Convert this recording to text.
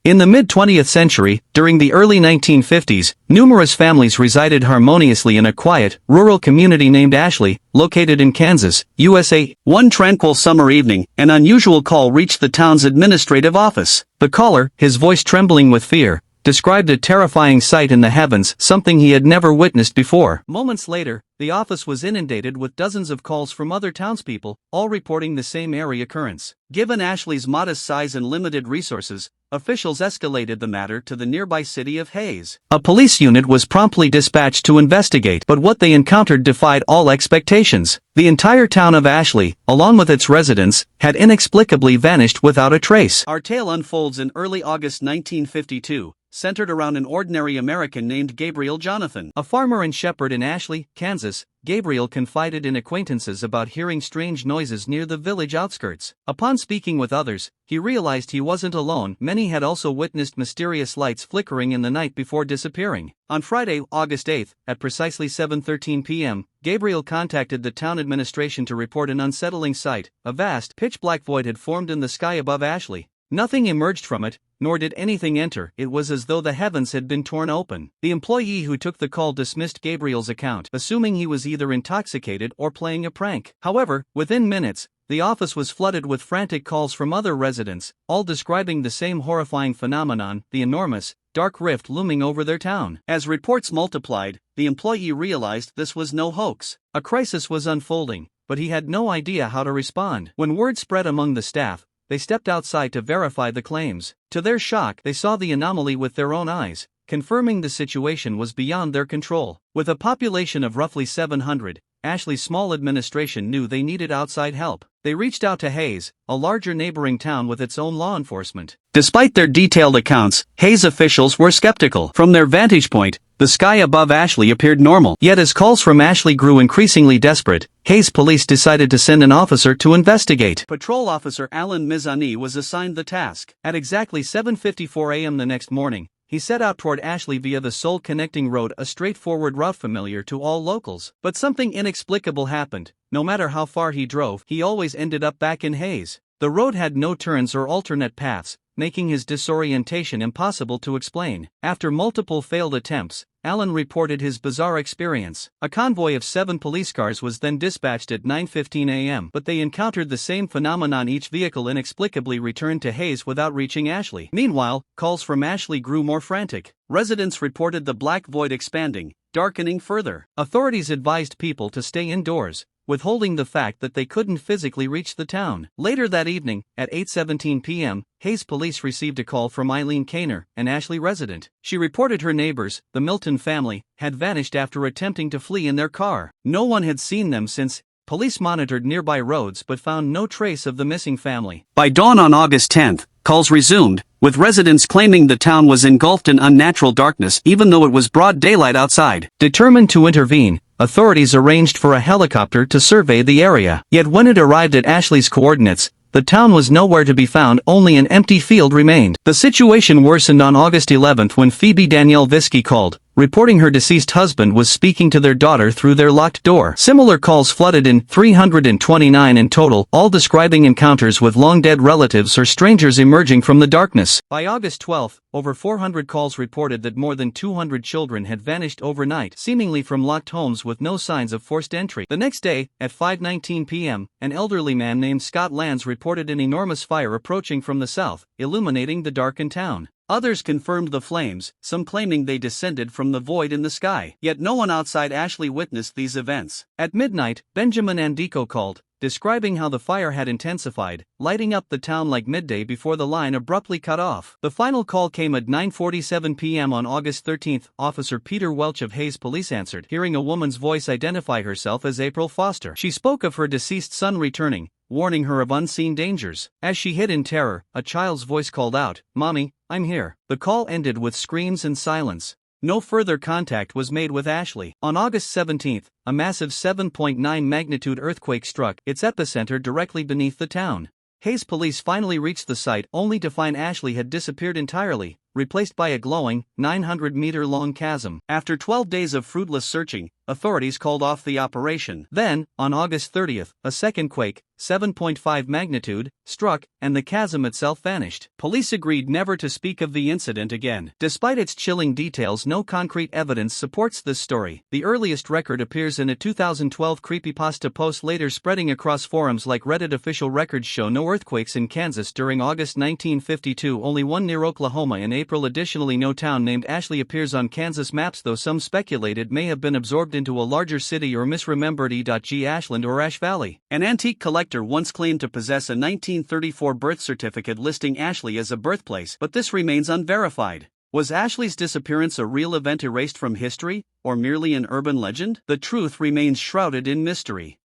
In the mid-20th century, during the early 1950s, numerous families resided harmoniously in a quiet, rural community named Ashley, located in Kansas, USA. One tranquil summer evening, an unusual call reached the town's administrative office. The caller, his voice trembling with fear, described a terrifying sight in the heavens, something he had never witnessed before. Moments later, the office was inundated with dozens of calls from other townspeople, all reporting the same eerie occurrence. Given Ashley's modest size and limited resources, officials escalated the matter to the nearby city of Hayes. A police unit was promptly dispatched to investigate, but what they encountered defied all expectations. The entire town of Ashley, along with its residents, had inexplicably vanished without a trace. Our tale unfolds in early August 1952. Centered around an ordinary American named Gabriel Jonathan. A farmer and shepherd in Ashley, Kansas, Gabriel confided in acquaintances about hearing strange noises near the village outskirts. Upon speaking with others, he realized he wasn't alone. Many had also witnessed mysterious lights flickering in the night before disappearing. On Friday, August 8, at precisely 7:13 p.m., Gabriel contacted the town administration to report an unsettling sight. A vast, pitch-black void had formed in the sky above Ashley. Nothing emerged from it, nor did anything enter. It was as though the heavens had been torn open. The employee who took the call dismissed Gabriel's account, assuming he was either intoxicated or playing a prank. However, within minutes, the office was flooded with frantic calls from other residents, all describing the same horrifying phenomenon, the enormous, dark rift looming over their town. As reports multiplied, the employee realized this was no hoax. A crisis was unfolding, but he had no idea how to respond. When word spread among the staff, they stepped outside to verify the claims. To their shock, they saw the anomaly with their own eyes, confirming the situation was beyond their control. With a population of roughly 700, Ashley's small administration knew they needed outside help. They reached out to Hayes, a larger neighboring town with its own law enforcement. Despite their detailed accounts, Hayes officials were skeptical. From their vantage point, the sky above Ashley appeared normal. Yet as calls from Ashley grew increasingly desperate, Hayes police decided to send an officer to investigate. Patrol Officer Alan Mizani was assigned the task. At exactly 7:54 a.m. the next morning, he set out toward Ashley via the sole connecting road, a straightforward route familiar to all locals. But something inexplicable happened. No matter how far he drove, he always ended up back in Hayes. The road had no turns or alternate paths, making his disorientation impossible to explain. After multiple failed attempts, Alan reported his bizarre experience. A convoy of 7 police cars was then dispatched at 9:15 a.m., but they encountered the same phenomenon. Each vehicle inexplicably returned to Hayes without reaching Ashley. Meanwhile, calls from Ashley grew more frantic. Residents reported the black void expanding, darkening further. Authorities advised people to stay indoors, withholding the fact that they couldn't physically reach the town. Later that evening, at 8:17 p.m., Hayes police received a call from Eileen Kaner, an Ashley resident. She reported her neighbors, the Milton family, had vanished after attempting to flee in their car. No one had seen them since. Police monitored nearby roads but found no trace of the missing family. By dawn on August 10th, calls resumed, with residents claiming the town was engulfed in unnatural darkness even though it was broad daylight outside. Determined to intervene, authorities arranged for a helicopter to survey the area. Yet when it arrived at Ashley's coordinates, the town was nowhere to be found. Only an empty field remained. The situation worsened on August 11th when Phoebe Danielle Visky called, reporting her deceased husband was speaking to their daughter through their locked door. Similar calls flooded in, 329 in total, all describing encounters with long-dead relatives or strangers emerging from the darkness. By August 12th, over 400 calls reported that more than 200 children had vanished overnight, seemingly from locked homes with no signs of forced entry. The next day, at 5:19 p.m., an elderly man named Scott Lands reported an enormous fire approaching from the south, illuminating the darkened town. Others confirmed the flames, some claiming they descended from the void in the sky. Yet no one outside Ashley witnessed these events. At midnight, Benjamin Andico called, describing how the fire had intensified, lighting up the town like midday before the line abruptly cut off. The final call came at 9:47 p.m. on August 13th. Officer Peter Welch of Hayes Police answered, hearing a woman's voice identify herself as April Foster. She spoke of her deceased son returning, warning her of unseen dangers. As she hid in terror, a child's voice called out, "Mommy, I'm here." The call ended with screams and silence. No further contact was made with Ashley. On August 17th, a massive 7.9 magnitude earthquake struck, its epicenter directly beneath the town. Hayes police finally reached the site only to find Ashley had disappeared entirely, replaced by a glowing, 900-meter-long chasm. After 12 days of fruitless searching, authorities called off the operation. Then, on August 30th, a second quake, 7.5 magnitude, struck, and the chasm itself vanished. Police agreed never to speak of the incident again. Despite its chilling details, no concrete evidence supports this story. The earliest record appears in a 2012 CreepyPasta post, later spreading across forums like Reddit. Official records show no earthquakes in Kansas during August 1952, only one near Oklahoma in April. Additionally, no town named Ashley appears on Kansas maps, though some speculated may have been absorbed into a larger city or misremembered e.g. Ashland or Ash Valley. An antique collector once claimed to possess a 1934 birth certificate listing Ashley as a birthplace, but this remains unverified. Was Ashley's disappearance a real event erased from history, or merely an urban legend? The truth remains shrouded in mystery.